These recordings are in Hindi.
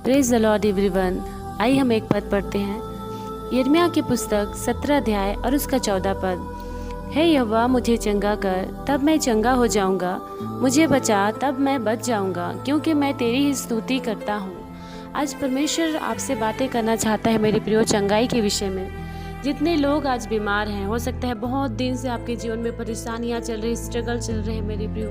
Praise the Lord everyone. आइए हम एक पद पढ़ते हैं। यिर्मयाह की पुस्तक 17 अध्याय और उसका 14 पद। हे यहोवा, मुझे चंगा कर, तब मैं चंगा हो जाऊंगा। मुझे बचा, तब मैं बच जाऊंगा, क्योंकि मैं तेरी ही स्तुति करता हूँ। आज परमेश्वर आपसे बातें करना चाहता है मेरे प्रियो, चंगाई के विषय में। जितने लोग आज बीमार हैं, हो सकता है बहुत दिन से आपके जीवन में परेशानियां चल रही, स्ट्रगल चल रहे हैं मेरे प्रियो।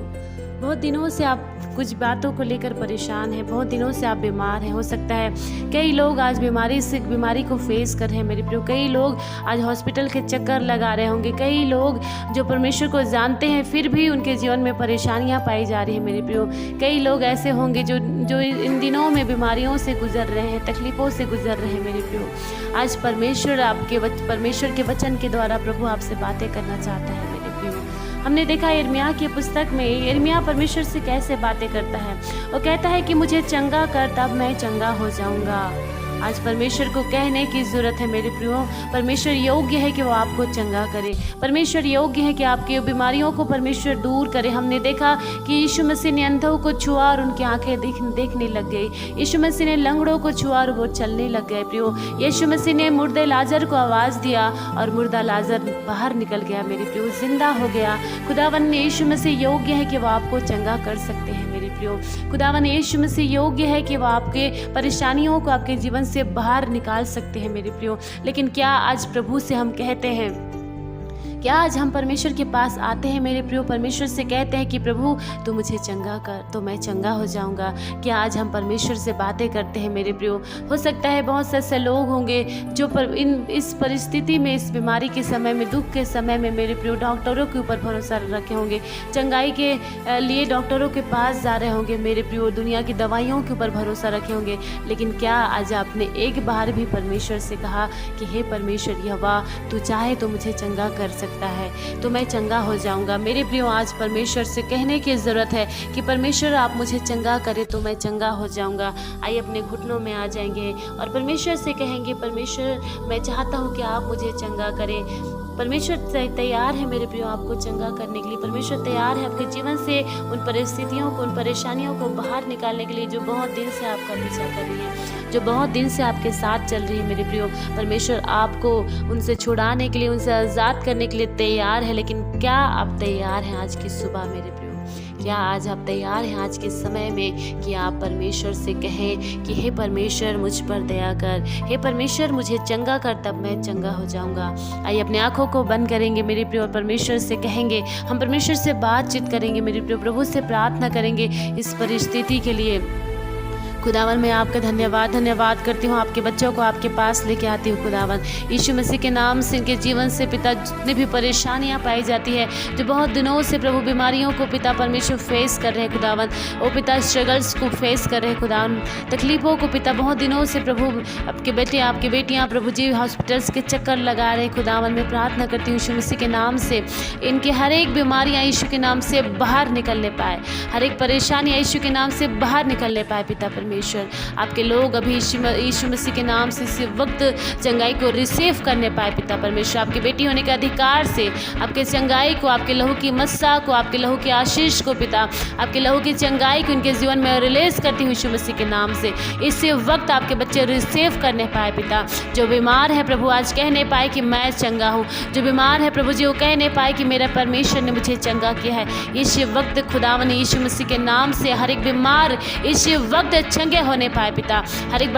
बहुत दिनों से आप कुछ बातों को लेकर परेशान हैं, बहुत दिनों से आप बीमार हैं। हो सकता है कई लोग आज बीमारी को फेस कर रहे हैं मेरे प्रियो। कई लोग आज हॉस्पिटल के चक्कर लगा रहे होंगे। कई लोग जो परमेश्वर को जानते हैं फिर भी उनके जीवन में परेशानियां पाई जा रही हैं मेरे प्रियो। कई लोग ऐसे होंगे जो इन दिनों में बीमारियों से गुजर रहे हैं, तकलीफ़ों से गुजर रहे हैं मेरे प्रियो। आज परमेश्वर के वचन के द्वारा प्रभु आपसे बातें करना चाहता है मेरे प्रियो। हमने देखा यिर्मयाह की पुस्तक में यिर्मयाह परमेश्वर से कैसे बातें करता है। वो कहता है कि मुझे चंगा कर, तब मैं चंगा हो जाऊंगा। आज परमेश्वर को कहने की ज़रूरत है मेरे प्रियो। परमेश्वर योग्य है कि वो आपको चंगा करे। परमेश्वर योग्य है कि आपकी बीमारियों को परमेश्वर दूर करे। हमने देखा कि यीशु मसीह ने अंधों को छुआ और उनकी आंखें देखने लग गई। यीशु मसीह ने लंगड़ों को छुआ और वो चलने लग गए प्रियो। यीशु मसीह ने मुर्दे लाजर को आवाज़ दिया और मुर्दा लाजर बाहर निकल गया मेरे प्रियो, जिंदा हो गया। खुदावन यीशु मसीह योग्य है कि वो आपको चंगा कर सकते हैं मेरे प्रियो। खुदावन यीशु मसीह योग्य है कि वो आपके परेशानियों को आपके जीवन से बाहर निकाल सकते हैं मेरे प्रियो। लेकिन क्या आज प्रभु से हम कहते हैं, क्या आज हम परमेश्वर के पास आते हैं मेरे प्रियो, परमेश्वर से कहते हैं कि प्रभु तू मुझे चंगा कर तो मैं चंगा हो जाऊंगा? क्या आज हम परमेश्वर से बातें करते हैं मेरे प्रियो? हो सकता है बहुत से ऐसे लोग होंगे जो इस परिस्थिति में, इस बीमारी के समय में, दुख के समय में मेरे प्रियो डॉक्टरों के ऊपर भरोसा रखे होंगे, चंगाई के लिए डॉक्टरों के पास जा रहे होंगे मेरे प्रियो, दुनिया की दवाइयों के ऊपर भरोसा रखे होंगे। लेकिन क्या आज आपने एक बार भी परमेश्वर से कहा कि हे परमेश्वर यहोवा, तू चाहे तो मुझे चंगा कर सकता है तो मैं चंगा हो जाऊंगा? मेरे प्रियो, आज परमेश्वर से कहने की ज़रूरत है कि परमेश्वर आप मुझे चंगा करें तो मैं चंगा हो जाऊंगा। आइए अपने घुटनों में आ जाएंगे और परमेश्वर से कहेंगे, परमेश्वर मैं चाहता हूं कि आप मुझे चंगा करें। परमेश्वर तैयार है मेरे प्रियो आपको चंगा करने के लिए। परमेश्वर तैयार है आपके जीवन से उन परिस्थितियों को, उन परेशानियों को बाहर निकालने के लिए जो बहुत दिन से आपका पीछा कर रही है, जो बहुत दिन से आपके साथ चल रही है मेरे प्रियो। परमेश्वर आपको उनसे छुड़ाने के लिए, उनसे आज़ाद करने के लिए तैयार है। लेकिन क्या आप तैयार हैं आज की सुबह मेरे प्रियो? क्या आज आप तैयार हैं आज के समय में कि आप परमेश्वर से कहें कि हे परमेश्वर मुझ पर दया कर, हे परमेश्वर मुझे चंगा कर, तब मैं चंगा हो जाऊंगा? आइए अपने आंखों को बंद करेंगे मेरे प्रियो और परमेश्वर से कहेंगे, हम परमेश्वर से बातचीत करेंगे मेरे प्रियो, प्रभु से प्रार्थना करेंगे इस परिस्थिति के लिए। खुदावन मैं आपका धन्यवाद करती हूँ, आपके बच्चों को आपके पास लेके आती हूँ खुदावन। यीशु मसीह के नाम से इनके जीवन से पिता जितनी भी परेशानियाँ पाई जाती है, जो बहुत दिनों से प्रभु बीमारियों को पिता परमेश्वर फेस कर रहे हैं खुदावन, वो पिता स्ट्रगल्स को फेस कर रहे हैं खुदावन, तकलीफ़ों को पिता बहुत दिनों से प्रभु आपके बेटे आपकी बेटियाँ प्रभु जी हॉस्पिटल्स के चक्कर लगा रहे हैं खुदावन। मैं प्रार्थना करती हूँ यीशु मसीह के नाम से इनकी हर एक बीमारियाँ यीशु के नाम से बाहर निकलने पाए, हर एक परेशानियाँ यीशु के नाम से बाहर निकलने पाए पिता परमेश्वर। आपके लोग अभी यीशु मसीह के नाम से इस वक्त चंगाई को रिसीव करने पाए पिता परमेश्वर। आपकी बेटी होने के अधिकार से आपके चंगाई को, आपके लहू की मस्सा को, आपके लहू की आशीष को पिता, आपके लहू की चंगाई को इनके जीवन में रिलीज करती हूँ यीशु मसीह के नाम से। इस वक्त आपके बच्चे रिसीव करने पाए पिता। जो बीमार है प्रभु आज कह नहीं पाए कि मैं चंगा हूँ, जो बीमार है प्रभु जी वो कह नहीं पाए कि मेरा परमेश्वर ने मुझे चंगा किया है। इस वक्त खुदावन यीशु मसीह के नाम से हर एक बीमार इस वक्त चंगे होने पाए पिता। हर एक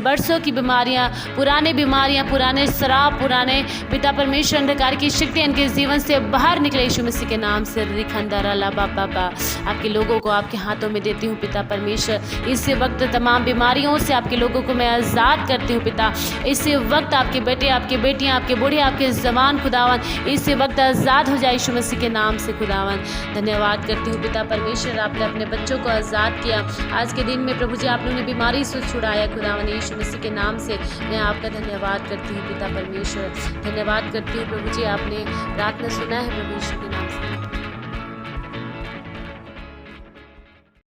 बरसों की बीमारियां, पुराने शराब, पुराने पिता परमेश्वर अंधकार की शक्ति इनके जीवन से बाहर निकले यीशु मसीह के नाम से। रिखंदरा बाबा आपके लोगों को आपके हाथों में देती हूँ पिता परमेश्वर। इस वक्त तमाम बीमारियों से आपके लोगों को मैं आज़ाद करती हूँ पिता। इस वक्त आपके बेटे, आपके बेटियाँ, आपके बूढ़े, आपके जवान खुदावन इस वक्त आज़ाद हो जाए यीशु मसीह के नाम से खुदावन। धन्यवाद करती हूँ पिता परमेश्वर, आपने अपने बच्चों को आज़ाद किया आज के दिन में प्रभु जी। आप लोगों ने बीमारी से छुड़ाया खुदावन यीशु मसीह के नाम से। मैं आपका धन्यवाद करती हूँ पिता परमेश्वर, धन्यवाद करती हूँ प्रभु जी। आपने प्रार्थना सुना है प्रभु यीशु के नाम